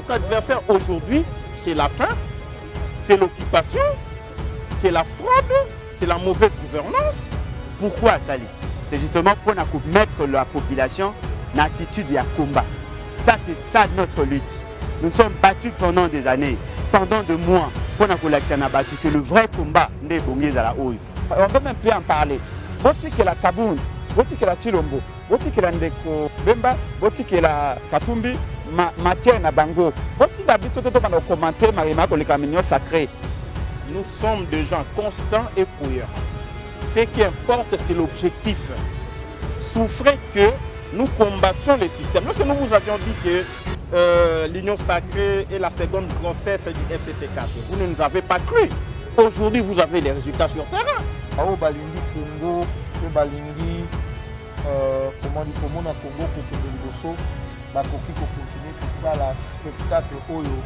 notre adversaire aujourd'hui, c'est la faim, c'est l'occupation, c'est la fraude, c'est la mauvaise gouvernance. Pourquoi, Sali? C'est justement pour mettre la population en attitude de combat. Ça, c'est ça notre lutte. Nous nous sommes battus pendant des années, pendant des mois, pour que le vrai combat n'est pas là haut. On ne peut même plus en parler. Boti que la Kaboun, boti que la Chilombo, boti que la Ndeko Bemba, boti que la Katumbi, Mathieu na Bango, boti la bisoto to bano commenter marima ko le camion sacré. Nous sommes des gens constants et cohérents. Ce qui importe, c'est l'objectif. Souffrez que nous combattions les systèmes. Lorsque nous vous avions dit que l'Union sacrée est la seconde grossesse du FCC4, vous ne nous avez pas cru. Aujourd'hui, vous avez les résultats sur terrain. Bao balingi Congo, balingi comment dit comment na Congo ko liboso, ba koki ko continuer pour faire la spectacle oyo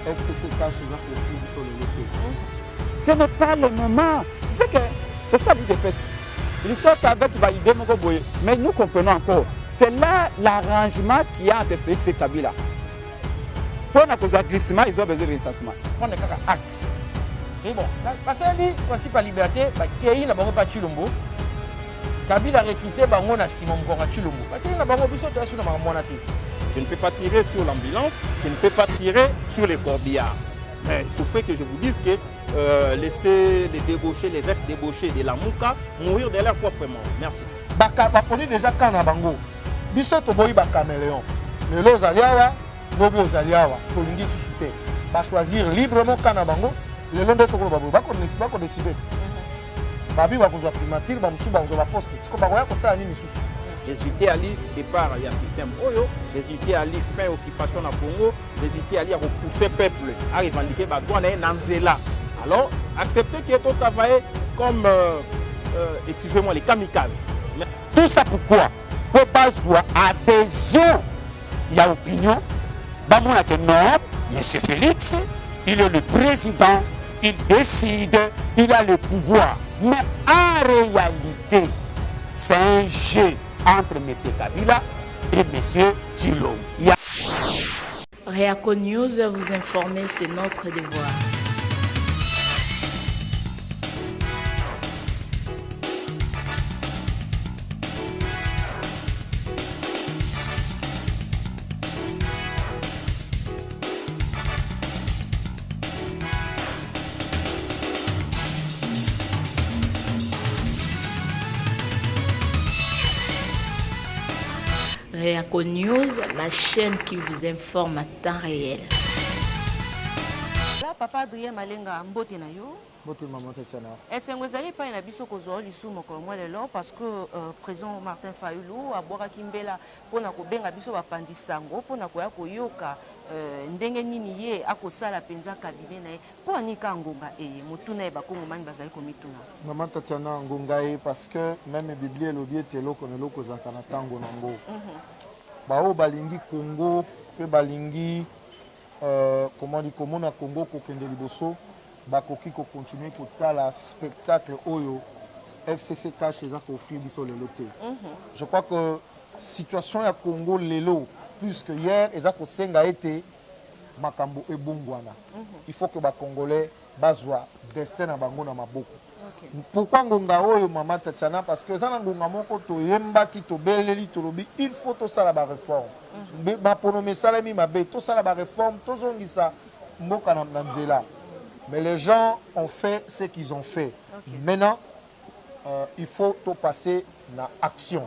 FCC4 chez eux sur le côté. Ce n'est pas le moment. C'est ça l'IDPS. Ils sortent avec Validé Mokoboye. Mais nous comprenons encore. C'est là l'arrangement qui a entre Félix et Kabila. Pour un glissement, ils ont besoin de recensement. On est qu'à acte. Mais bon, parce que le principe de liberté, Kéhi n'a pas Chilombo. Kabila a recruté Simon Mkonga Chilombo. Je ne peux pas tirer sur l'ambulance, je ne peux pas tirer sur les corbillards. Mais il souffrait que je vous dise que laisser les débauchés, les ex-débauchés de la Mouka mourir de leur propre mort. Merci. On est déjà quand à Bango. Biso to boyi ba caméléon. Le los aliawa, bobi aux aliawa. Polingi sous-souté. Va choisir librement quand à Bango. Le long de ton babo. Ba qu'on décide. Babi va qu'on primature, ba musu ba on va poste. C'est comme ba ko ça ni sous. Résultat ali départ il y a système Oyo, résultat ali fin occupation na Congo, résultat ali à repousser peuple à revendiquer ba droit na Nzela. Alors, acceptez qu'il y ait tout travail comme excusez-moi les kamikazes. Tout ça pourquoi? Pour pas jouer adhésion. Il y a opinion. Bamona que non, M. Félix, il est le président, il décide, il a le pouvoir. Mais en réalité, c'est un jeu entre M. Kabila et M. Chilombo. Réaco News, vous informer, c'est notre devoir. Réaco News, la chaîne qui vous informe à temps réel. Là, papa Adrien Malenga, mbote na yo. Mbote maman Tatiana. Est-ce que vous allez pas na biso ko zo lisu moko moi lelo parce que président Martin Fayulu a boka kimbela pona ko benga biso ba pandisango pona ko ya ko yoka ndenge nini ye akosala penza cabinet na po anika ngonga mutuna e ba kongo mani bazali ko mituna. Maman Tatiana ngonga parce que même Bible lobi ete loko na loko za kana tango nango. Bao balingi Congo pe balingi comment dit comment na Congo ko kende liboso bakoki ko continuer ko tala spectacle oyo FCC4 chez ko offrir biso le loté. Je crois que situation ya Congo lelo plus que hier ezako senga été makambo ebongwana. Il faut que ba Congolais bazwa destin na bango na maboko. Pourquoi ngonga oyo maman Tatiana parce que zana ngonga moko to yemba ki to beleli to lobi il faut to sala ba réforme. Ba ponome salami mabe to sala ba réforme to zongisa mboka na nzela. Mais les gens ont fait ce qu'ils ont fait. Maintenant il faut to passer na action.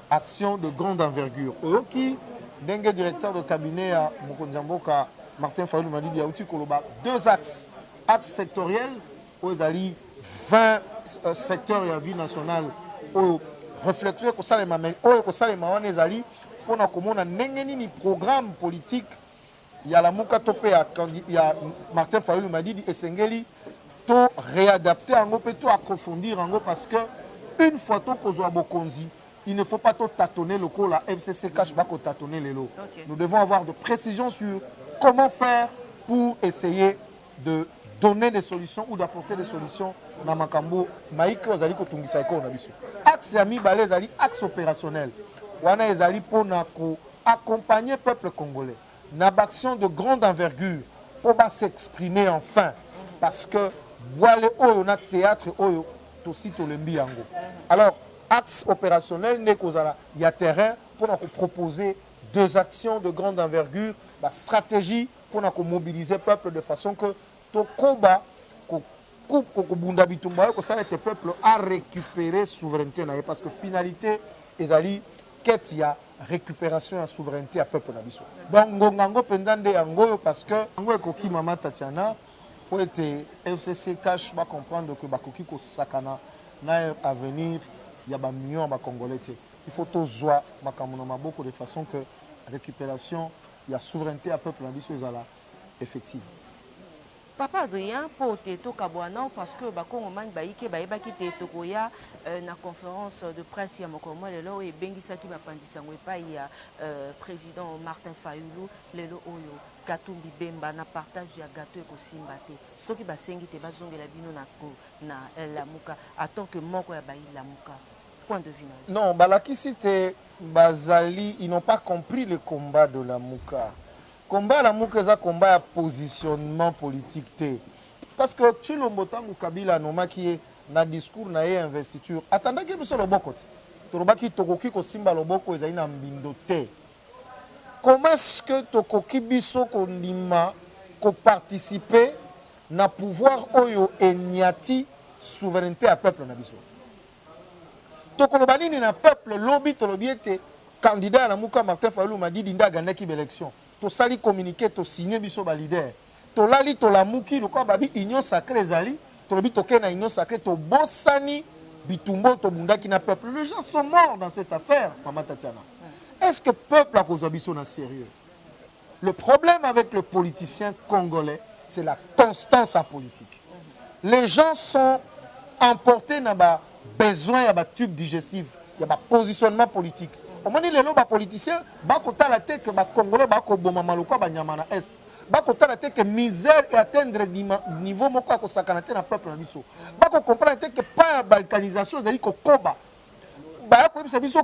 Action de grande envergure. Oyoki dengue directeur de cabinet à Mokonzamboka Martin Fayulu m'a dit il y a outil koloba deux axes. Axe sectoriel aux alliés 20 secteurs de la vie nationale au réflexion que ça les mamans que ça les mamans les alliés pour na comment na nengeni programme politique il y a la muka topé il y a Martin Fayulu m'a dit esengeli to réadapter en peu to approfondir en parce que une fois to kozwa bokonzi il ne faut pas tout tâtonner le coup la FCC cache pas tâtonner les lots. Nous devons avoir de précision sur comment faire pour essayer de donner des solutions ou d'apporter des solutions dans Makambo, Maïko, Zali Kotungisa Eko, on a vu ça. Axe Yami Balé, Zali, axe opérationnel. Wana Zali pour accompagner le peuple congolais. na action de grande envergure pour s'exprimer enfin parce que boile oyo na théâtre oyo aussi to lembi yango. Alors axe opérationnel n'est qu'aux il y a terrain pour nous proposer 2 actions de grande envergure, la stratégie pour nous mobiliser le peuple de façon que to koba que ça le peuple a récupéré souveraineté parce que finalité ezali quête ya récupération de souveraineté à peuple nabiso. Donc ngongango pendande yango parce que ngo ekoki mama Tatiana pour être FCC cash va comprendre que bakoki ko sakana na avenir ya ba millions ba congolais. Il faut tous voir makambo na maboko de façon que récupération ya souveraineté à peuple nabiso ezala effective. Papa Adrien, pour Teto Kabouana, parce que Bakongoman Baïke, Baïbaki Teto Koya, na conférence de presse, il y a Mokomo, Lelo, et Bengisaki Bapandisango, il y a président Martin Fayoulou, Lelo Oyo, Katumbi Bemba, na partage ya gâteau et Kosimbate. Ce qui va s'enguer, te bazonge la bino na Lamuka, attend que Moko ya Baï Lamuka. Point de vue. Non, Balaki, c'était Bazali, ils n'ont pas compris le combat de Lamuka. Combat la moukeza combat positionnement politique parce que tu le motangu Kabila noma qui est na discours na investiture attendant que biso loboko torobaki tokoki ko simba loboko ezali na mbindo te. Comment est-ce que tokoki biso ko ndima ko participer na pouvoir oyo enyati souveraineté à peuple na biso tokolobani ni na peuple lobby tolobi ete candidat na muka Martin Fayulu m'a dit dinda gandaki élection to sali communiqué to signé biso ba leader to lali to lamuki le quoi babi union sacrée zali to lobi to na union sacrée to bosani bitumbo to bundaki na peuple. Les gens sont morts dans cette affaire, Maman Tatiana. Est-ce que le peuple a causé biso na sérieux? Le problème avec le politicien congolais, c'est la constance en politique. Les gens sont emportés dans ba besoin ya ba tube digestif, ya ba positionnement politique. Au moment où les politiciens, la tête que les Congolais sont est. La tête que misère et atteindre le niveau de la peuple. Ils comprennent que pas la balkanisation, c'est-à-dire que Koba.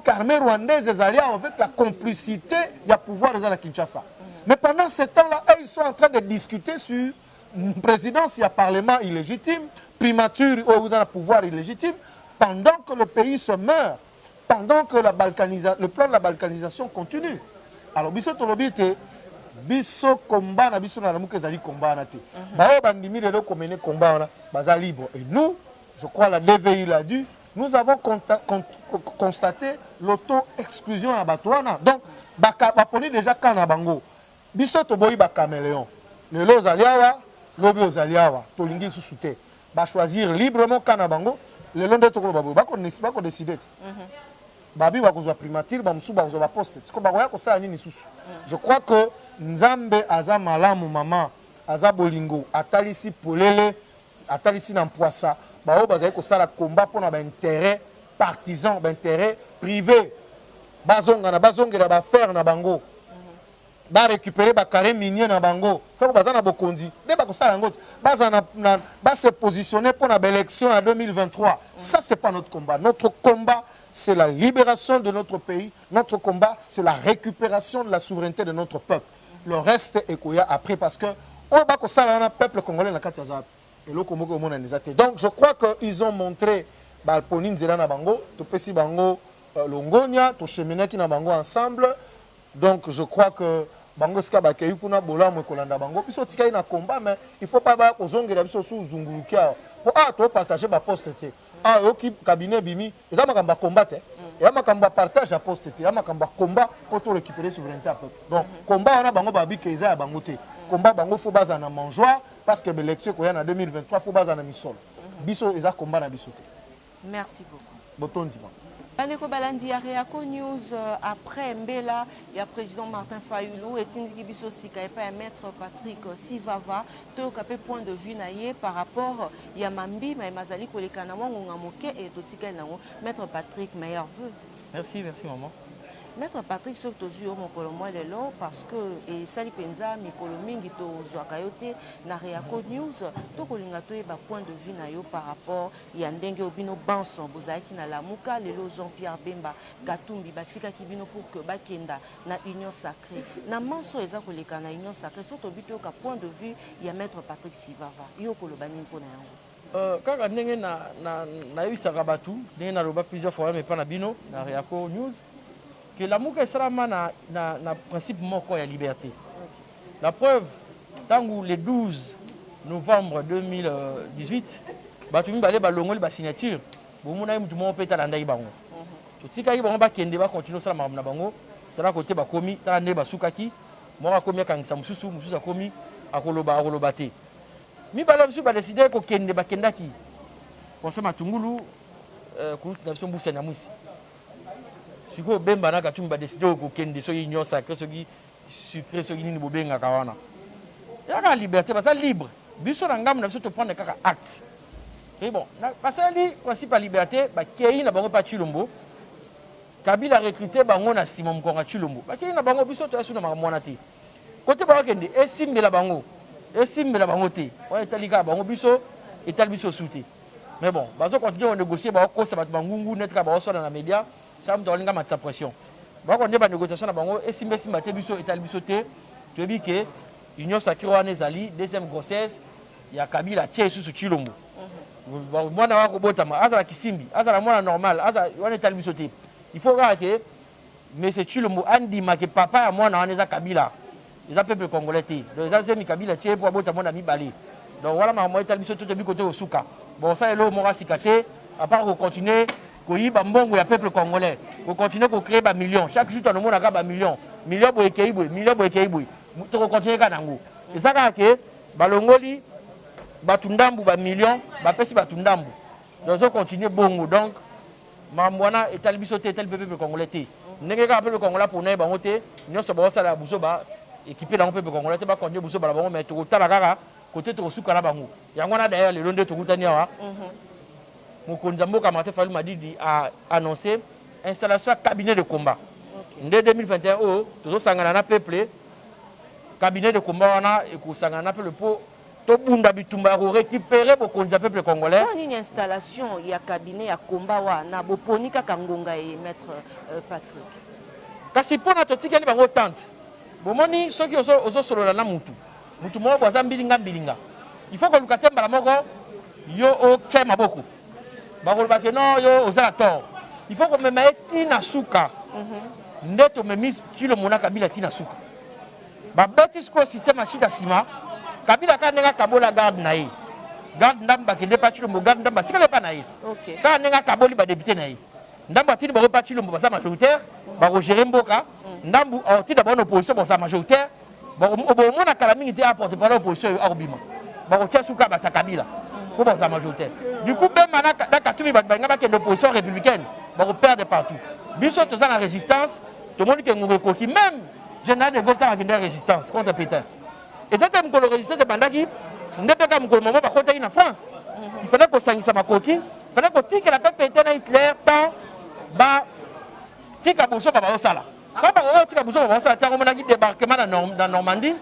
L'armée rwandaise est avec la complicité du pouvoir de la Kinshasa. Mais pendant ce temps-là, ils sont en train de discuter sur une présidence et un parlement illégitime, primature ou dans le pouvoir illégitime, pendant que le pays se meurt. Pendant que le plan de la balkanisation continue. Alors, biso tolobite, biso combat na biso na lamuke zali combat na te. Bao bandimi lelo komene combat na baza libre. Et nous, je crois la DVI l'a dit, nous avons constaté l'auto-exclusion à Batouana. Donc, baponi déjà kana bango. Biso toboyi ba caméléon. Lelo zaliawa, lobi ozaliawa, tolingi susute. Ba choisir librement kana bango, lelo nde tokolo babo. Bako décider. Babi va kozwa primature ba musu ba kozwa poste siko ba ko sa nini susu. Je crois que Nzambe aza malamu mama aza bolingo atalisi polele atalisi na mpoisa ba o bazali ko sala combat pour na ba intérêt partisan ba intérêt privé bazonga na bazongela ba faire na bango ba récupérer ba carré minier na bango faut baza na bokonzi ne ba ko sala ngo baza na ba se positionner pour na élection en 2023. Ça c'est pas notre combat. Notre combat c'est la libération de notre pays. Notre combat, c'est la récupération de la souveraineté de notre peuple. Le reste est quoi après parce que le peuple congolais n'a qu'à et le Congo donc je crois qu'ils ont montré Balponine Zelana Bango, Topesi Bango, Longonia, Toshemena qui na Bango ensemble. Donc je crois que Bango ska bakei kuna bola mo kolanda Bango. Biso tika na combat mais il faut pas ba kozongela biso sous zungulukia. To partager ba poste te. Oki cabinet bimi, et makamba combattre. Et makamba partage à poste te. Makamba combat pour to récupérer souveraineté à peuple. Donc combat on a Bango babi keza ya Bango te. Combat Bango faut baza na mangeoire parce que l'élection ko ya na 2023 faut baza na misol. Biso eza combat na biso te. Merci beaucoup. Boton diman. Bandeko balandi ya Réaco News après Mbela, il y a président Martin Fayoulou et Tindiki Biso Sika et pas maître Patrick Sivava, to capé point de vue naïe par rapport ya Mambi mais Mazali Kolekana Wangonga Moke et Totika Nango maître Patrick meilleur vœu. Merci maman. Maître Patrick, ce que tu as dit, parce que et Sali Penza, Mikolo Mingi, Zoakayote, Nariako News, tout le point de vue par rapport à Yandenge Obino Banson, Bozaiki na Lamuka, Lelo Jean-Pierre Bemba, Katumbi, Batika Kibino pour que Bakenda, na Union Sacrée. Na Manso Ezako Leka na Union Sacrée, surtout au point de vue, il y a Maître Patrick Sivava. Yoko le banin pour kaka ndenge na yebisaka bato ndenge naloba plusieurs fois mais pas na bino na Riako News que lamuka esalama na principe moko ya liberté. La preuve, tangu le 12 novembre 2018 bato mibale balongoli basignature bomona ye mutu moko mpe talandaki bango totikaki bango bakende bakontinue osala makambo na bango tala kote bakomi tala nde basukaki moko akomi akangisa mosusu akomi akoloba te mibale biso badeside kokende bakendaki conseil matungulu kulutu na biso mbusa na mwisi sikoyo bemba na Katumbi badeside kokende soki union sacré soki sucré soki nini bobengaka wana yaka liberté baza libre biso na ngambo na biso toprendre kaka acte et bon basali principe ya liberté bakei na bango pa Tshilombo Kabila recruté bango na nsima mokongo ya Tshilombo bakei na bango biso toyasu na makambo wana te kote bakokende esimbela bango te wana etali kaka bango biso etali biso su te mais bon bazokontinue konégocier bakokosa bato bangungu neti kaka baosala na média sala moto akolinga matisa pression bakontinue banégociation na bango esimba te biso etali biso te toyebi ke union sacré wana ezali deuxième grossesse ya Kabila tie lisusu Tshilombo mwana wakobotama azala kisimbi azala mwana normal wana etali biso te il faut kaka ke monsieur Tshilombo andima ke papa ya mwana wana eza Kabila eza peuple congolais te donc eza semi Kabila tie po abota mwana mibale donc voilà makambo etali biso toyebi kote kosuka bon ça elo moko asika te à part kocontinue koyiba mbongo ya peuple congolais kocontinue kocréer bamillion chaque jour tonomonaka bamillion million boye ekei boye tokocontinue kaka nango eza kaka ke balongoli bato ndambu bamillion bapesi bato ndambu donc ozocontinue bongo donc makambo wana etali biso te etali peuple congolais te ndenge kaka peuple congolais mpona ye bango te nyonso baosala buso équipé dans le peuple congolais, pas qu'on dit que vous mais tu as la côté de Rosuka là bango. Il y a un d'ailleurs le long de Togutania. Mon konzambo Kamate Fallu m'a dit a annoncé installation cabinet de combat. En 2021, tout ça sangana peuple cabinet de combat on a et que sangana peuple pour tout bunda bitumba récupérer pour konza peuple congolais. Une installation il y a cabinet à combat wa na boponika kangonga et maître Patrick. Kasi pour notre tika ni bango tante. Bomoni soki ozo solola na mutu moko boza mbilinga il faut que lukatemba la moko yo oke maboko bakoloba ke non yo ozala tort il faut que mema etina suka ndeto memi Tshilombo na Kabila tina suka babeti siko système achita sima Kabila ka nenga kabola garde na ye garde ndamba kende pa Tshilombo garde ndamba tikale pa na ye ka nenga kaboli ba député na ye ndamba tini ba pa Tshilombo ba sa majoritaire ba gérer mboka ndambu orti d'abord opposition pour sa majoritaire bon mona kala mingi te apporter par l'opposition arbima ba ko suka ba Kabila pour sa majoritaire du coup même na Katumbi ba nga ba ke l'opposition républicaine ba ko perdre partout biso to ça la résistance to moni ke ngoko koki même général de Gaulle ta ngende résistance contre Pétain et tata mko le résistance bandaki ndepeka mko momo ba kota na France il fallait ko sangisa makoki il fallait ko tike la Pétain na Hitler tant ba tika boso ba osala quand on tika boso ba osala ta komona ki débarquement dans Normandie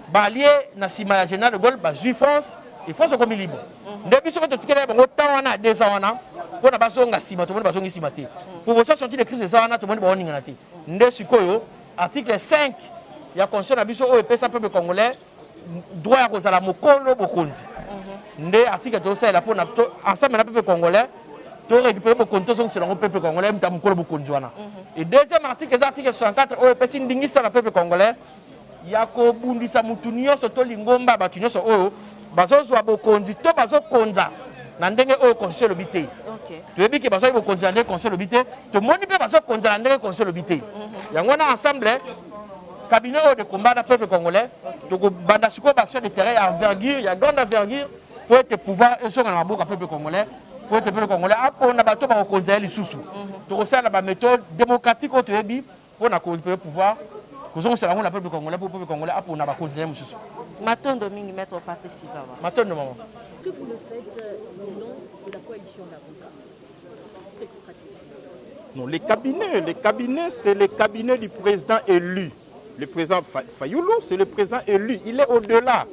ba allié na sima ya général de Gaulle ba Juif France et France comme libre depuis ce que tu tikela bango tant wana 200 wana pona bazonga sima to moni bazongi sima te pour ça sortir de crise de ça wana to moni ba oninga na te nde sikoyo article 5 ya constitution na biso o epesa peuple congolais droit ya kozala mokolo bokonzi nde article to ça la pona ensemble na peuple congolais to récupérer mon compte sur le peuple congolais mta mokolo bokonzi wana et deuxième article les articles 64 o epesi ndingisa na peuple congolais ya ko bundisa mutu nyonso to lingomba batu nyonso o bazozwa bokonzi to bazokonza na ndenge oyo constitution lobi te toyebi ke bazali bokonzi na ndenge constitution lobi te tomoni mpe bazokonza na ndenge constitution lobi te yango wana ensemble cabinet oyo de combat na peuple congolais tokobanda sikoyo baaction de terrain ya envergure ya grande envergure po ete pouvoir esonga na maboko ya peuple congolais po ete peuple congolais apona bato bakokonza ye lisusu tokosala na baméthode démocratique oyo toyebi mpona korécupérer pouvoir kozongosela yango na peuple congolais po peuple congolais apona bakonza ye mosusu. Matondo mingi maître Patrick Sivava. Matondo maman. Que vous le faites au nom de la coalition Lamuka, cette stratégie? Non, les cabinets, c'est les cabinets du président élu. Le président Fayoulou, c'est le président élu. Il est au-delà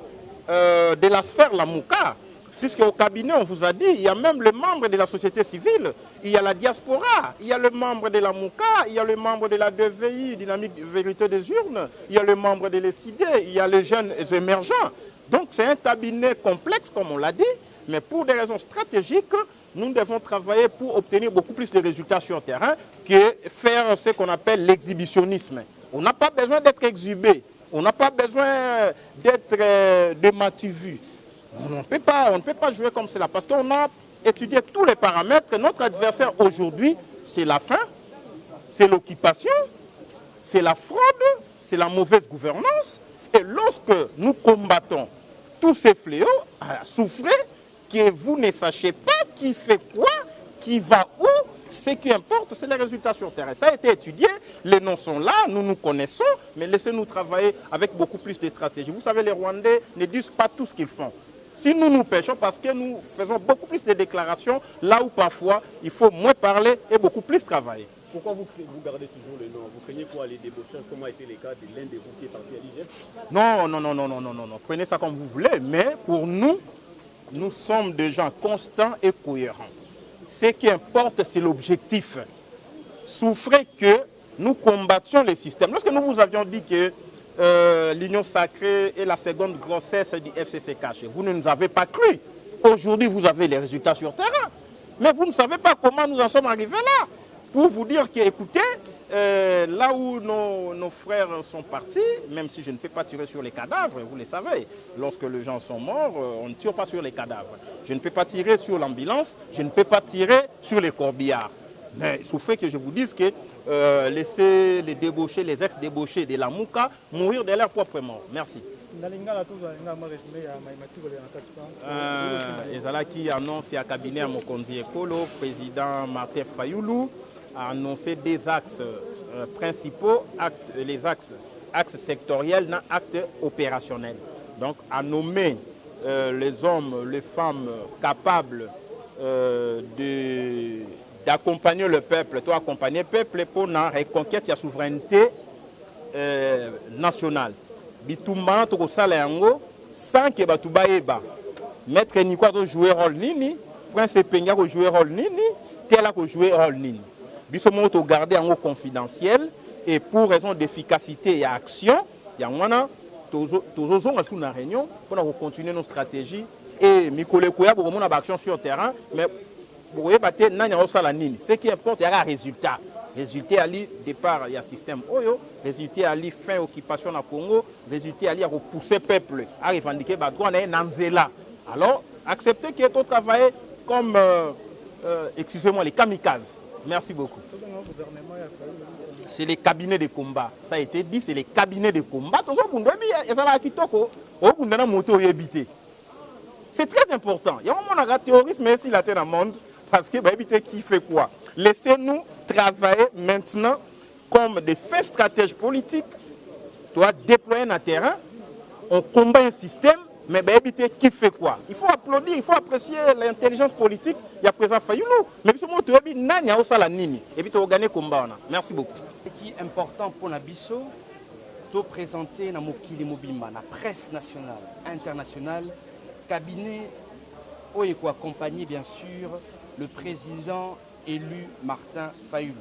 de la sphère Lamouka. Puisque au cabinet, on vous a dit, il y a même le membre de la société civile, il y a la diaspora, il y a le membre de la Mouka, il y a le membre de la DVI, Dynamique Vérité des Urnes, il y a le membre de l'ECID, il y a les jeunes émergents. Donc c'est un cabinet complexe, comme on l'a dit, mais pour des raisons stratégiques, nous devons travailler pour obtenir beaucoup plus de résultats sur le terrain que faire ce qu'on appelle l'exhibitionnisme. On n'a pas besoin d'être exhibé, on n'a pas besoin d'être dématu-vu. On ne peut pas jouer comme cela parce qu'on a étudié tous les paramètres. Notre adversaire aujourd'hui, c'est la faim, c'est l'occupation, c'est la fraude, c'est la mauvaise gouvernance. Et lorsque nous combattons tous ces fléaux, souffrez que vous ne sachiez pas qui fait quoi, qui va où. Ce qui importe, c'est les résultats sur terrain. Ça a été étudié, les noms sont là, nous nous connaissons, mais laissez-nous travailler avec beaucoup plus de stratégie. Vous savez, les Rwandais ne disent pas tout ce qu'ils font. Si nous nous pêchons, parce que nous faisons beaucoup plus de déclarations, là où parfois il faut moins parler et beaucoup plus travailler. Pourquoi vous gardez toujours le nom? Vous craignez quoi les débaucheurs, comme a été le cas de l'un de vous qui est parti à l'IGF? Non. Prenez ça comme vous voulez, mais pour nous, nous sommes des gens constants et cohérents. Ce qui importe, c'est l'objectif. Souffrez que nous combattions les systèmes. Lorsque nous vous avions dit que l'union sacrée est la seconde grossesse du FCC caché, vous ne nous avez pas cru. Aujourd'hui, vous avez les résultats sur terrain. Mais vous ne savez pas comment nous en sommes arrivés là. Pour vous dire que, écoutez, là où nos frères sont partis, même si je ne peux pas tirer sur les cadavres, vous le savez, lorsque les gens sont morts, on ne tire pas sur les cadavres. Je ne peux pas tirer sur l'ambulance, je ne peux pas tirer sur les corbillards. Mais souffrez que je vous dise que laissez les débauchés, les ex-débauchés de la Mouka mourir de leur propre mort. Merci. Ezalaki annonce à cabinet à Mokonzi Ekolo, président Martin Fayoulou a annoncé des axes principaux, les axes sectoriels, dans actes opérationnels. Donc, à nommer les hommes, les femmes capables d'accompagner le peuple, toi accompagner le peuple pour la reconquête de la souveraineté nationale. Bitumba to kosala yango sans que batu baeba. Maître Nikwa to jouer rôle nini, Prince Penga ko jouer rôle nini, Tela ko jouer rôle nini. Biso mo to garder yango confidentiel et pour raison d'efficacité et action, yangwana toujours sous la réunion pour continuer nos stratégies et Mikole Koya pour mon action sur le terrain mais pour battre nanya osala nini. Ce qui importe, il y a un résultat. Résultat à li départ, il y a système Oyo. Résultat à li fin occupation na Congo. Résultat à li à repousser le peuple à revendiquer le droit na Nzela. Alors, acceptez qu'il y ait tout travail comme, excusez-moi, les kamikazes. Merci beaucoup. C'est les cabinets de combat. Ça a été dit, c'est les cabinets de combat. C'est très important. Il y a un moment de terrorisme ici dans le monde parce que bah, éviter qui fait quoi. Laissez-nous travailler maintenant comme des faits stratèges politiques. Tu dois déployer un terrain, on combat un système, mais bah, éviter qui fait quoi. Il faut applaudir, il faut apprécier l'intelligence politique. Il y a présent Fayoulou. Mais si tu veux nanya osala nini, et puis tu vas gagner combat. Merci beaucoup. Ce qui est important pour Nabiso, de présenter na mokili mobimba, la presse nationale, internationale, cabinet où il faut accompagner bien sûr le président élu Martin Fayoulou.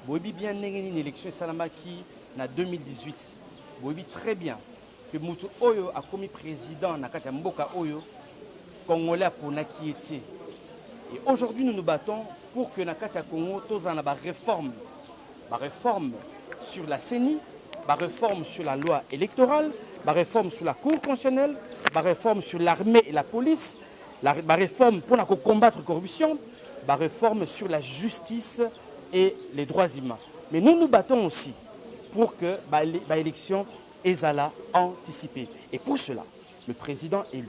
Vous voyez bien une élection Salamaki en 2018. Vous voyez très bien que Moutou Oyo a commis président na kati Mboka Oyo Congolais pour Nakieti. Et aujourd'hui nous nous battons pour que na kati Congo tous en a réforme sur la CENI, réforme sur la loi électorale, réforme sur la Cour constitutionnelle, réforme sur l'armée et la police, réforme pour combattre la corruption, réforme sur la justice et les droits humains. Mais nous nous battons aussi pour que l'élection Ezala anticipée. Et pour cela, le président élu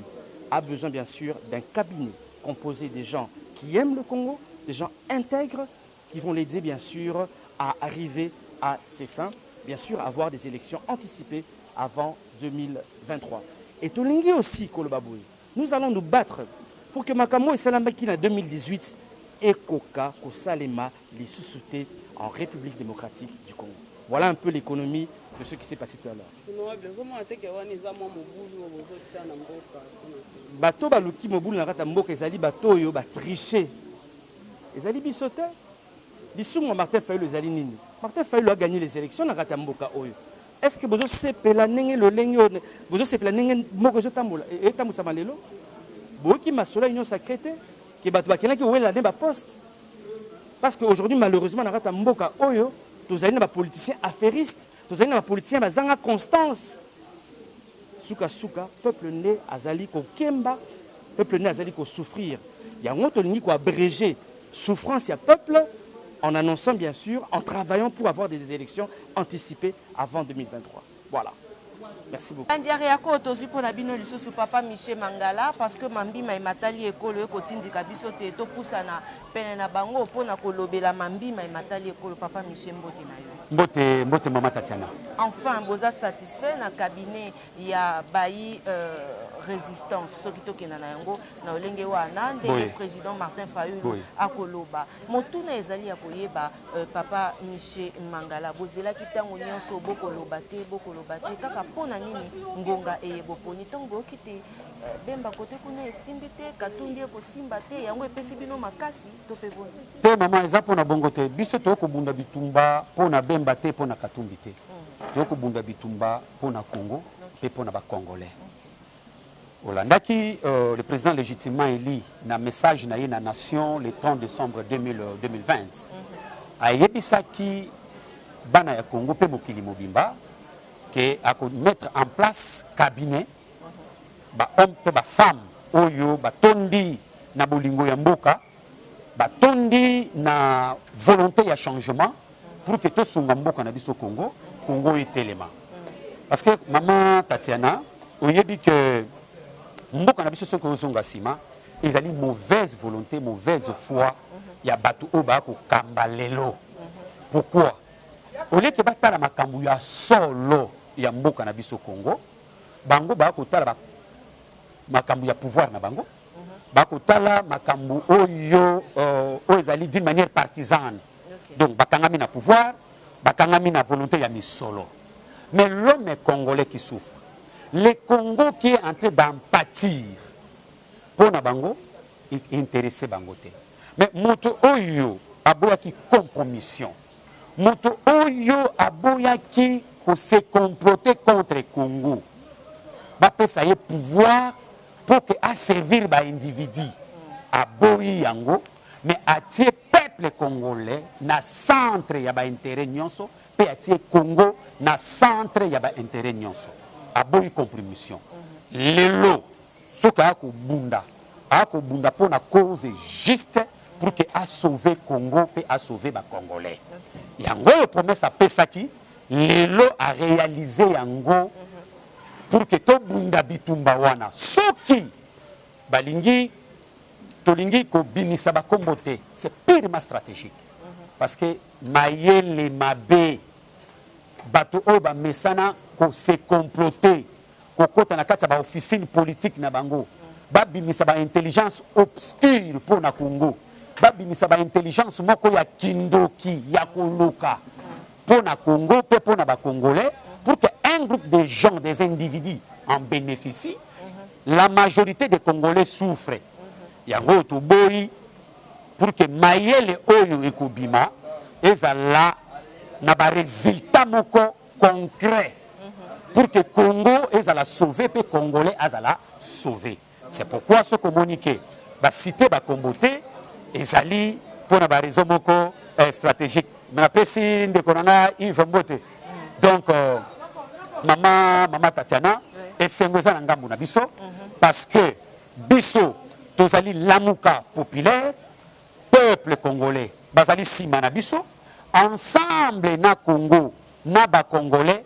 a besoin bien sûr d'un cabinet composé des gens qui aiment le Congo, des gens intègres qui vont l'aider bien sûr à arriver à ses fins, bien sûr avoir des élections anticipées avant 2023. Et Tolingi aussi, Kolobaboui, nous allons nous battre pour que Makamo et Salambaki en 2018 et Koka, Kosalema, les sous-soutés en République démocratique du Congo. Voilà un peu l'économie de ce qui s'est passé tout à l'heure. Bato baluki mobulu na kata mboka ezali bato yo ba tricher. Ezali bisote. Bisuma Martin Fayulu ezali nini? Martin Fayulu a gagné les élections na kata mboka oyo. Est-ce que vous sepela nenge le lengo vous sepela nenge moko zo tambola et tamusa malelo? Boki masola union sacrée que bato bakena ki wela ne ba poste. Parce qu'aujourd'hui malheureusement na kata mboka oyo tous allons na politiciens affairistes, tous allons na politiciens bazanga constance. Suka suka peuple né azali ko kemba, peuple né azali ko souffrir. Il y a un autre ligne ko abréger souffrance ya peuple en annonçant bien sûr, en travaillant pour avoir des élections anticipées avant 2023. Voilà. Merci beaucoup. Andiariako tozi pona bino lisusu papa Michel Mangala parce que mambi ma matali ekolo ekotindika biso te to pusana pene na bango pona kolobela mambi ma matali ekolo papa Michel Mbote na yo. Mbote Mama Tatiana. Enfin, boza satisfait na cabinet ya bayi résistance soki tokena na yango na olenge wana ndenge président Martin Fayulu akoloba motuna ezali ya koyeba papa Michel Mangala bozela kitango nyonso bokoloba te kaka pona nini ngonga eyeboponi tongo kite bemba kote kuna esimbi te katumbi ekosimba te yango epesi bino makasi to pe boni te mama eza pona bongo te biso tokobunda bitumba pona bemba te pona katumbi te tokobunda bitumba pona Congo pe pona ba Congolais. Olandaki, le président légitimement élu, na message na la nation le 30 décembre 2020. A yebisaki bana ya Congo pe mokili mobimba que a mettre en place cabinet ba homme pe ba femme oyo ba tondi na bolingo ya mboka ba tondi na volonté ya changement pour que to sunga mboka na biso Congo etelema. Parce que maman Tatiana oyebi que mboka na biso soko zonga sima ezali mauvaise volonté mauvaise foi ya batu oba ko kambalelo. Pourquoi? Au lieu que batala makambu ya solo ya mboka na biso Congo bango ba ko tala makambu ya pouvoir na bango ba ko tala makambu oyo ezali d'une manière partisane. Donc bakangami na pouvoir bakangami na volonté ya misolo. Mais l'homme congolais qui souffre, le Congo qui est en train d'en pâtir, pour Nabango, est intéressé Bangote. Mais Moto Oyo aboya qui compromission. Moto Oyo aboya qui se comploter contre le Congo. Bapé ça y est pouvoir pour que à servir ba individu. Aboyi yango, mais attirer peuple congolais na centre ya ba intérêt nyonso, pe attirer Congo na centre ya ba intérêt nyonso. Aboyi compromission. Lelo soka akobunda pour na cause juste pour que a sauver Congo et a sauver ba Congolais. Yango promesse a pesaki lelo a réalisé yango pour que to bunda bitumba wana soki balingi tolingi ko binisa ba kombote c'est purement stratégique parce que mayele mabe bato oba mesana ko se comploter ko kota na kata ba officine politique na bango ba bimisa ba intelligence obscure pour na Congo ba bimisa ba intelligence moko ya kindoki ya koloka pour na Congo pe pour na ba Congolais pour que un groupe de gens des individus en bénéficient. La majorité des Congolais souffrent. Yango to boyi pour que mayele oyo ekobima ezala na ba résultat moko concret pour que Congo ezala sauvé pe Congolais ezala sauvé. C'est pourquoi ce communiqué va citer ba kombote ezali pour na ba raison moko stratégique. Mais pesi de konanga Yves Mbote. Donc maman Tatiana esengoza na ngambo na biso parce que biso tozali lamuka populaire peuple congolais bazali sima na biso ensemble na Congo na ba Congolais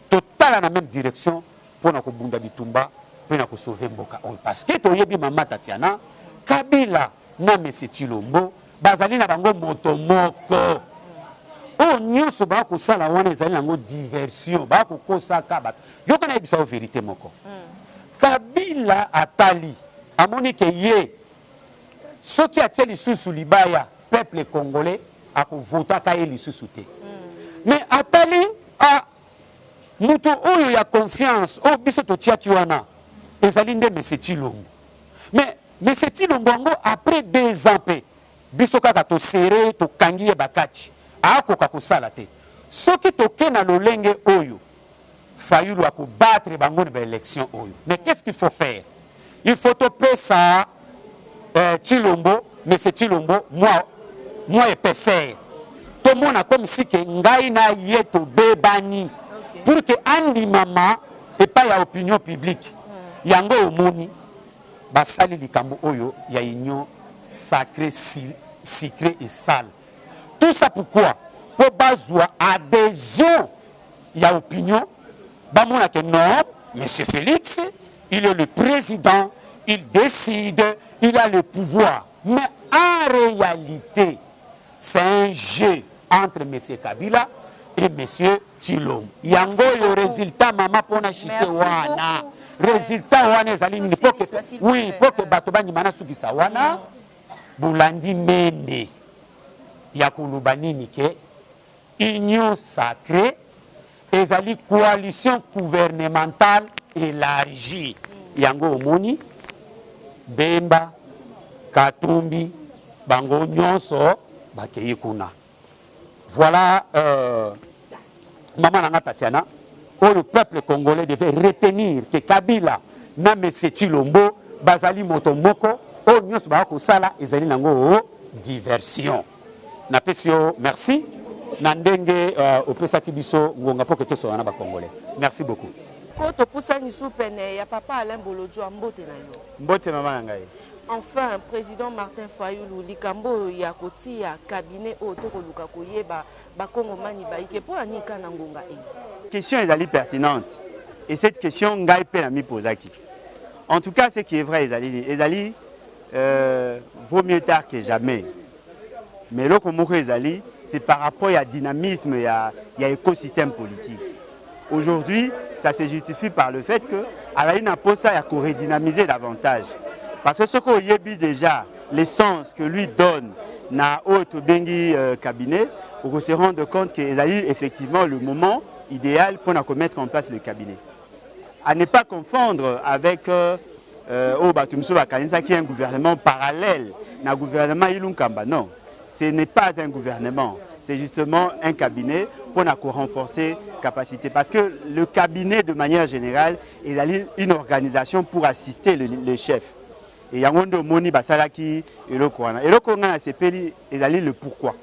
total na même direction pour na kobunda bitumba pour na ko sauver mboka parce que toyebi maman Tatiana Kabila na Mese Chilombo bazali na bango moto moko o nyonso ba ko sala wana ezali nango diversion ba ko kosaka ba yo kana ebisa o vérité moko Kabila atali amoni ke ye soki atie lisusu libaya peuple congolais akovotaka ye lisusu te. Mais atali a mutu oyo ya confiance oyo biso totiaki wana ezali nde Monsieur Tshilombo. Mais Monsieur Tshilombo yango après 2 ans mpe biso kaka tosere tokangi ye bakati akoka kosala te. Soki toke na lolenge oyo Fayulu akobattre bango na baélection oyo. Mais qu'est-ce qu'il faut faire? Il faut topesa ça Tshilombo, Monsieur Tshilombo, moi épaisseur. Tout le monde a comme si que ngai na yeto bebani pour que andi mama et pas ya opinion publique. Yango omoni basali likambo oyo ya union sacrée, sacrée et sale. Tout ça pourquoi? Pour bazwa adhésion ya opinion. Bamona que non, Monsieur Félix, il est le président, il décide, il a le pouvoir. Mais en réalité, c'est un jeu entre M. Kabila et M. Tshilombo. Yango le résultat maman pona chité wana. Résultat wana ezali ni poke. Oui, poke bato bani mana sukisa wana. Bulandi mende. Yakuluba nini ke union sacrée ezali coalition gouvernementale élargie. Yango omoni Bemba Katumbi bango nyonso bakei kuna. Voilà maman Nanga Tatiana, où le peuple congolais devait retenir que Kabila na M. Tshilombo bazali motomoko o nyonso ba ko sala ezali nango diversion. Na pesio merci na ndenge opesaki biso ngonga po keto so na ba congolais. Merci beaucoup. Koto pusani soupene ya papa Alain Bolodjo mbote na yo. Mbote mama ngai. Enfin, président Martin Fayulu, likambo ya kotia cabinet auto luka koyeba ba kongomani ba ike po anika na ngonga e. Question est pertinente et cette question ngai pe na mi posaki. En tout cas, ce qui est vrai ezali vaut mieux tard que jamais. Mais le komoko ezali c'est par rapport à dynamisme il y a écosystème politique. Aujourd'hui, ça se justifie par le fait que Alain Naposa a redynamisé davantage. Parce que ce qu'on y a déjà, l'essence que lui donne na haute bengi cabinet, on se rend compte qu'il a eu effectivement le moment idéal pour mettre en place le cabinet. À ne pas confondre avec Batumso Bakanisa qui est un gouvernement parallèle, un gouvernement Ilunkamba. Non, ce n'est pas un gouvernement, c'est justement un cabinet pour renforcer la capacité. Parce que le cabinet, de manière générale, il a une organisation pour assister le chef. Et yangondo moni basalaki eloko wana. Eloko wana sepeli ezali le pourquoi.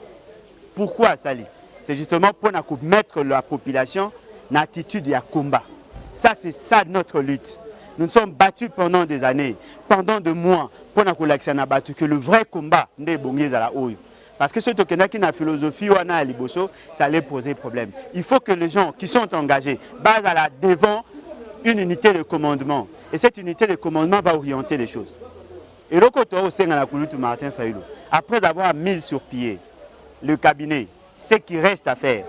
Pourquoi sali? C'est justement pour mettre la population en attitude de combat. Ça c'est ça notre lutte. Nous nous sommes battus pendant des années, pendant des mois pour battu que le vrai combat n'est bongi à la haut. Parce que ce token qui na philosophie wana à liboso, ça allait poser problème. Il faut que les gens qui sont engagés basent à la devant une unité de commandement. Et cette unité de commandement va orienter les choses. Et le côté au Martin Fayulu, après avoir mis sur pied le cabinet, ce qui reste à faire,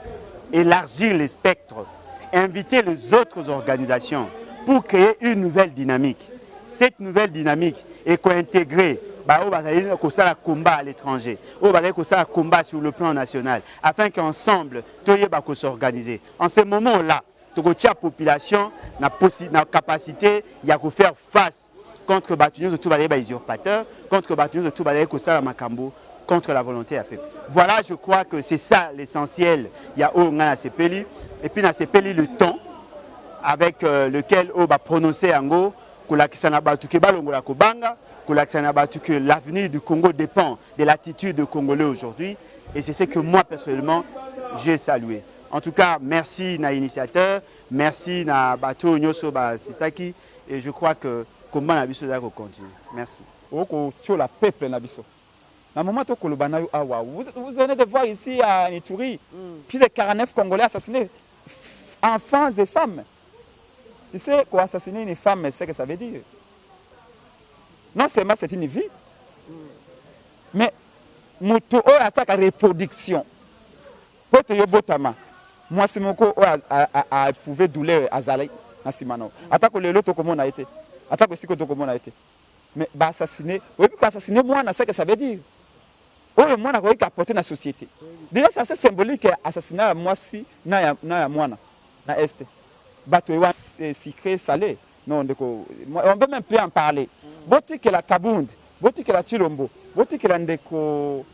élargir le spectre, inviter les autres organisations pour créer une nouvelle dynamique. Cette nouvelle dynamique est co-intégrée un combat à l'étranger, un combat sur le plan national, afin qu'ensemble, tout le monde s'organiser. En ce moment-là, la population n'a la capacité de faire face contre Batunios de tout les usurpateurs, contre Batunios de tout les Makambo, contre la volonté à peuple. Voilà, je crois que c'est ça l'essentiel. Il y a au Sepeli, et puis dans Sepeli le temps avec lequel on va prononcer en gros que l'avenir du Congo dépend de l'attitude des Congolais aujourd'hui. Et c'est ce que moi personnellement j'ai salué. En tout cas, merci à l'initiateur, merci à Bato Nyoso Sistaki, et je crois que comment la biso doit continuer. Merci. La peuple na biso. Na moment où vous venez de voir ici à Ituri, plus de 49 Congolais assassinés, enfants et femmes. Tu sais quoi, assassiner une femme, c'est ce que ça veut dire. Non seulement c'est une vie, mais moto a sa reproduction. Pour te yobotama, moi c'est mon co a éprouvé douleur à Zalé, à Simano. Attaque le lot comme on a été, attaque aussi comme on a été. Mais assassiner, oui, assassiner moi, c'est ce que ça veut dire. oyo mwana akoki apporter na société. Déjà c'est assez symbolique assassinat ya mwasi na ya mwana na este. Bato ewa sucré salé. Non, on peut même plus en parler. Boti que la Kabound, boti que la Chilombo, boti que la Ndeko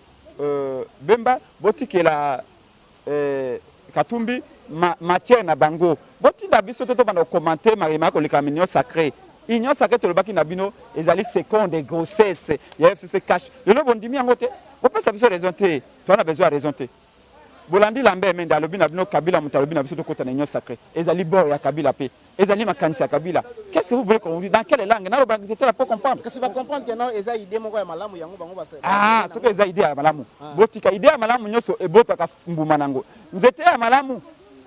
Bemba, boti que la Katumbi, matière na bango. Boti na biso toto bana commenter marima ko le camion sacré. Union sacré to le baki na bino ezali seconde de grossesse. Ya FCC cache. Le lobo ndimi angote. On peut savoir raison te. Tu as besoin de raison te. Bolandi lambe mende alobi na bino Kabila mutalobi na biso to kota na union sacré. Ezali bord ya Kabila pe. Ezali makanisi ya Kabila. Qu'est-ce que vous voulez qu'on dise dans quelle langue? Na loba te la pas comprendre. Qu'est-ce que va comprendre que non eza idée moko ya malamu yango bango basa. Ah, ce que eza idée ya malamu. Botika idée ya malamu nyoso ebotaka mbuma nango. Nzete ya malamu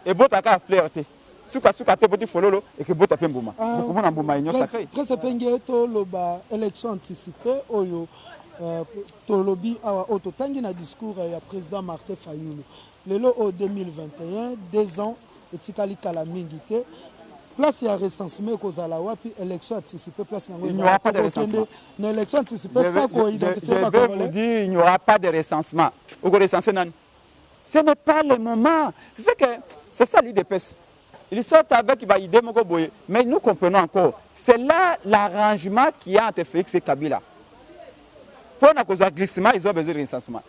ebotaka flirter. Suka te boti fololo et que bota pe mbuma. Komona mbuma union sacré. Presse penge to loba élection anticipée oyo tolobi awa ototangi na discours ya président Martin Fayulu. Lelo au 2021, 2 ans etikali kala mingi te. Place ya recensement kozala wapi élection anticipée place nango. Il n'y aura pas de recensement. Na élection anticipée ça ko identifier ba Congolais. Je dire il n'y aura pas de recensement. Au recenser nan. Ce n'est pas le moment. C'est ça l'IDPS. Ils sortent avec idée moko boye, mais nous comprenons encore. C'est là l'arrangement qui a entre Félix et Kabila. Pour la cause de glissement, ils ont besoin de recensement.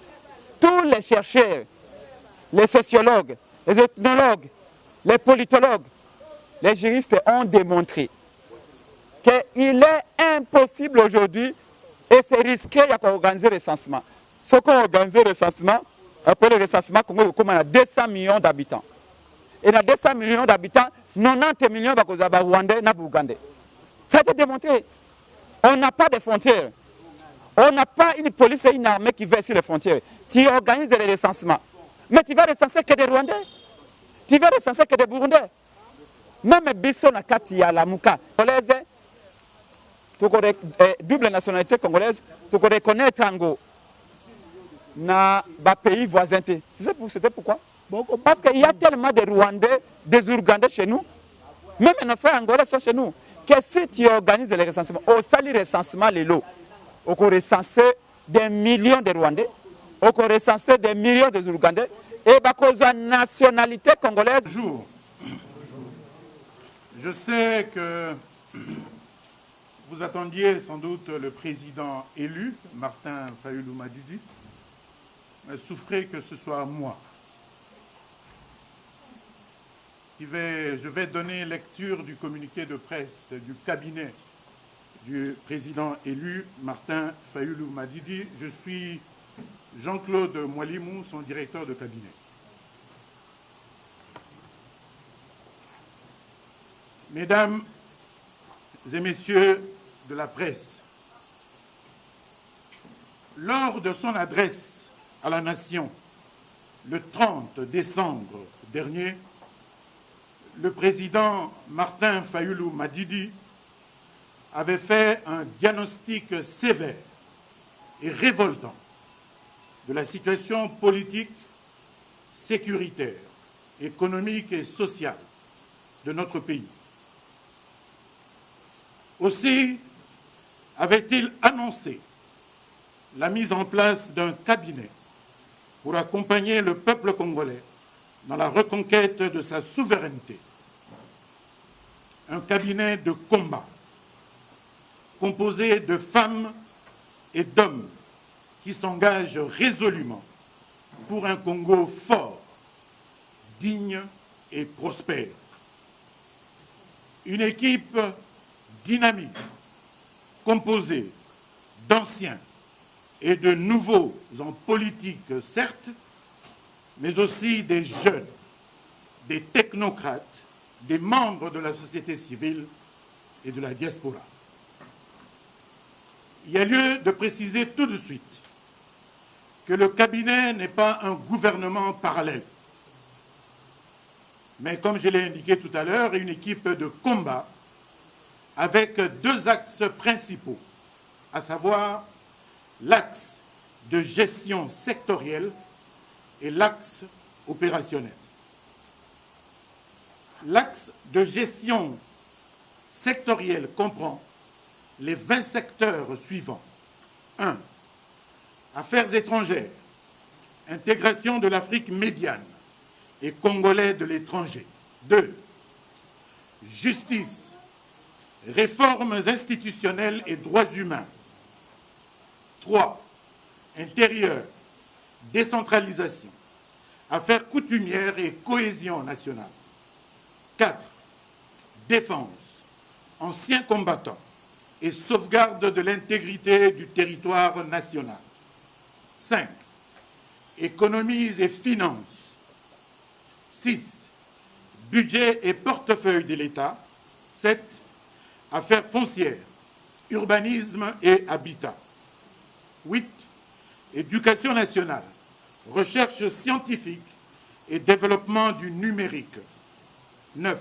Tous les chercheurs, les sociologues, les ethnologues, les politologues, les juristes ont démontré qu'il est impossible aujourd'hui et c'est risqué d'organiser le recensement. Ce qu'on organise le recensement, après le recensement, on a 200 millions d'habitants. Et dans 200 millions d'habitants, 90 millions de Rwandais et Ougandais. Ça a été démontré. On n'a pas de frontières. On n'a pas une police et une armée qui va sur les frontières. Tu organises les recensements. Mais tu vas recenser que des Rwandais. Tu vas recenser que des Burundais. Même Bisso na kati ya la Muka. Congolaise, double nationalité congolaise, tu reconnais Tango na pays voisins. C'était pourquoi? Parce qu'il y a tellement de Rwandais, des Ougandais chez nous, même nos frères angolais sont chez nous, que si tu organises les recensements, au sali recensement les lots, on peut recenser des millions de Rwandais, on peut recenser des millions de Ougandais, et à cause de la nationalité congolaise. Bonjour. Je sais que vous attendiez sans doute le président élu, Martin Fayulu Madidi. Souffrez que ce soit moi. Je vais donner lecture du communiqué de presse du cabinet du président élu, Martin Fayulu Madidi. Je suis Jean-Claude Moualimou, son directeur de cabinet. Mesdames et messieurs de la presse, lors de son adresse à la nation le 30 décembre dernier, le président Martin Fayulu Madidi avait fait un diagnostic sévère et révoltant de la situation politique, sécuritaire, économique et sociale de notre pays. Aussi avait-il annoncé la mise en place d'un cabinet pour accompagner le peuple congolais dans la reconquête de sa souveraineté. Un cabinet de combat composé de femmes et d'hommes qui s'engagent résolument pour un Congo fort, digne et prospère. Une équipe dynamique, composée d'anciens et de nouveaux en politique, certes, mais aussi des jeunes, des technocrates, des membres de la société civile et de la diaspora. Il y a lieu de préciser tout de suite que le cabinet n'est pas un gouvernement parallèle, mais comme je l'ai indiqué tout à l'heure, une équipe de combat avec 2 axes principaux, à savoir l'axe de gestion sectorielle et l'axe opérationnel. L'axe de gestion sectorielle comprend les 20 secteurs suivants. 1. Affaires étrangères, intégration de l'Afrique médiane et congolais de l'étranger. 2. Justice, réformes institutionnelles et droits humains. 3. Intérieur, décentralisation, affaires coutumières et cohésion nationale. 4. Défense, anciens combattants et sauvegarde de l'intégrité du territoire national. 5. Économies et finances. 6. Budget et portefeuille de l'État. 7. Affaires foncières, urbanisme et habitat. 8. Éducation nationale, recherche scientifique et développement du numérique. 9.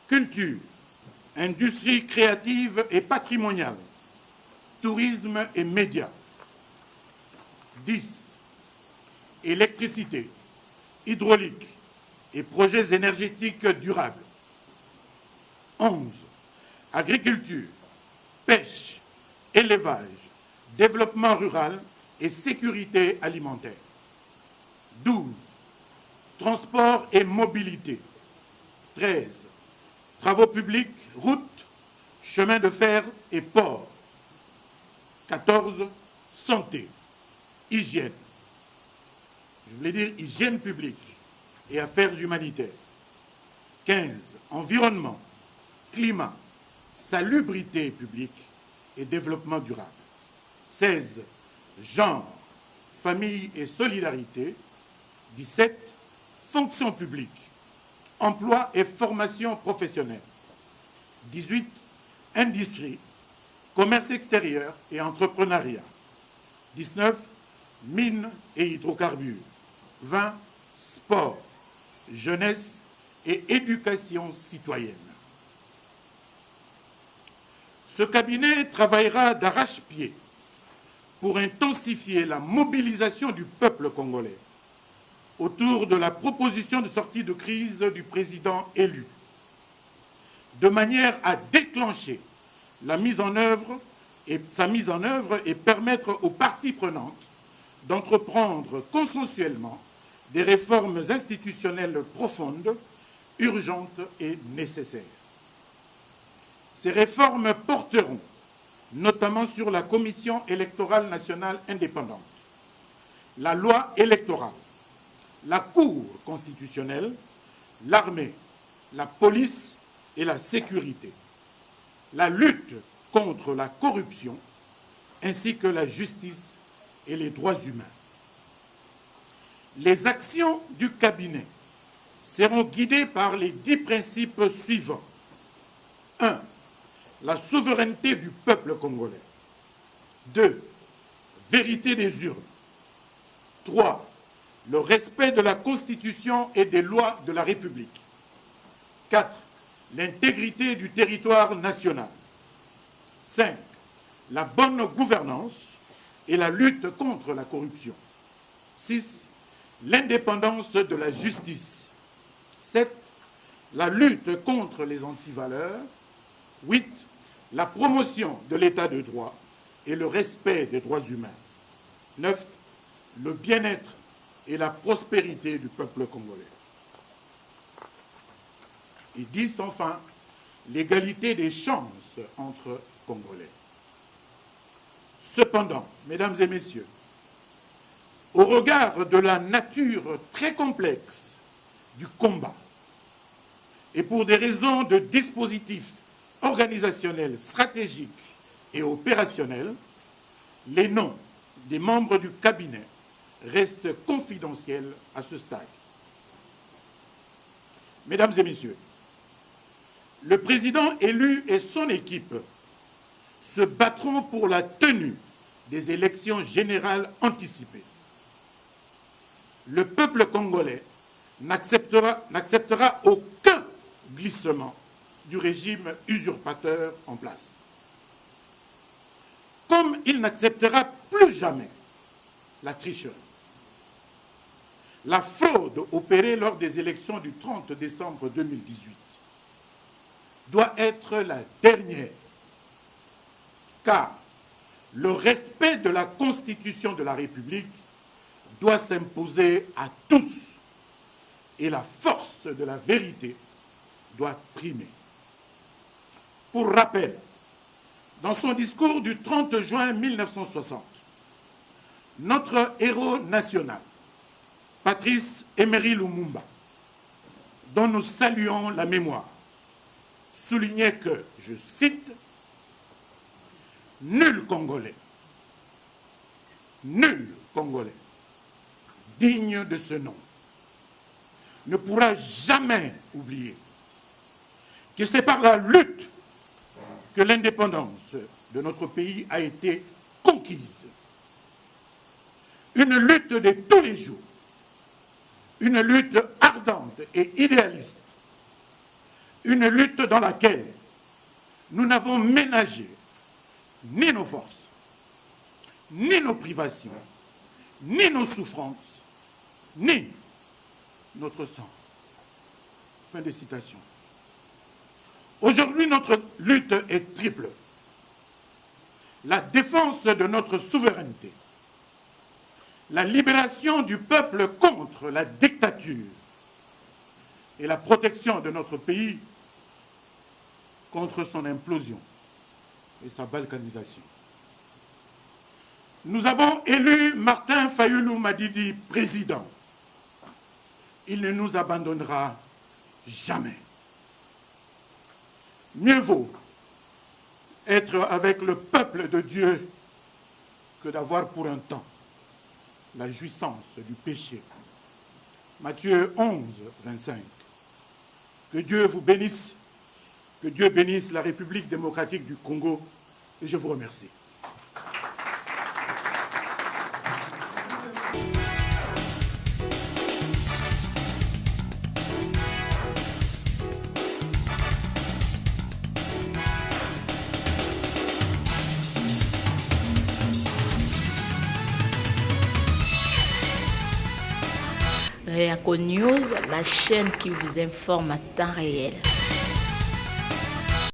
Culture, industrie créative et patrimoniale, tourisme et médias. 10. Électricité, hydraulique et projets énergétiques durables. 11. Agriculture, pêche, élevage, développement rural et sécurité alimentaire. 12. Transport et mobilité. 13. Travaux publics, routes, chemins de fer et ports. 14. Santé, hygiène. Je voulais dire hygiène publique et affaires humanitaires. 15. Environnement, climat, salubrité publique et développement durable. 16. Genre, famille et solidarité. 17. Fonction publique, emploi et formation professionnelle. 18. Industrie, commerce extérieur et entrepreneuriat. 19. Mines et hydrocarbures. 20. Sport, jeunesse et éducation citoyenne. Ce cabinet travaillera d'arrache-pied pour intensifier la mobilisation du peuple congolais autour de la proposition de sortie de crise du président élu, de manière à déclencher sa mise en œuvre et permettre aux parties prenantes d'entreprendre consensuellement des réformes institutionnelles profondes, urgentes et nécessaires. Ces réformes porteront notamment sur la Commission électorale nationale indépendante, la loi électorale, la Cour constitutionnelle, l'armée, la police et la sécurité, la lutte contre la corruption, ainsi que la justice et les droits humains. Les actions du cabinet seront guidées par les 10 principes suivants. 1. La souveraineté du peuple congolais. 2. Vérité des urnes. 3. Le respect de la Constitution et des lois de la République. 4. L'intégrité du territoire national. 5. La bonne gouvernance et la lutte contre la corruption. 6. L'indépendance de la justice. 7. La lutte contre les antivaleurs. 8. La promotion de l'état de droit et le respect des droits humains. 9. Le bien-être et la prospérité du peuple congolais. Et 10. Enfin, l'égalité des chances entre Congolais. Cependant, mesdames et messieurs, au regard de la nature très complexe du combat et pour des raisons de dispositifs organisationnels, stratégiques et opérationnels, les noms des membres du cabinet restent confidentiels à ce stade. Mesdames et messieurs, le président élu et son équipe se battront pour la tenue des élections générales anticipées. Le peuple congolais n'acceptera aucun glissement du régime usurpateur en place. Comme il n'acceptera plus jamais la tricherie, la fraude opérée lors des élections du 30 décembre 2018 doit être la dernière, car le respect de la Constitution de la République doit s'imposer à tous et la force de la vérité doit primer. Pour rappel, dans son discours du 30 juin 1960, notre héros national, Patrice Emery Lumumba, dont nous saluons la mémoire, soulignait que, je cite, « Nul Congolais digne de ce nom ne pourra jamais oublier que c'est par la lutte que l'indépendance de notre pays a été conquise. Une lutte de tous les jours, une lutte ardente et idéaliste, une lutte dans laquelle nous n'avons ménagé ni nos forces, ni nos privations, ni nos souffrances, ni notre sang. » Fin de citation. Aujourd'hui, notre lutte est triple. La défense de notre souveraineté, la libération du peuple contre la dictature et la protection de notre pays contre son implosion et sa balkanisation. Nous avons élu Martin Fayulu Madidi président. Il ne nous abandonnera jamais. Mieux vaut être avec le peuple de Dieu que d'avoir pour un temps la jouissance du péché. Matthieu 11, 25. Que Dieu vous bénisse, que Dieu bénisse la République démocratique du Congo, et je vous remercie. Réaco News, la chaîne qui vous informe à temps réel.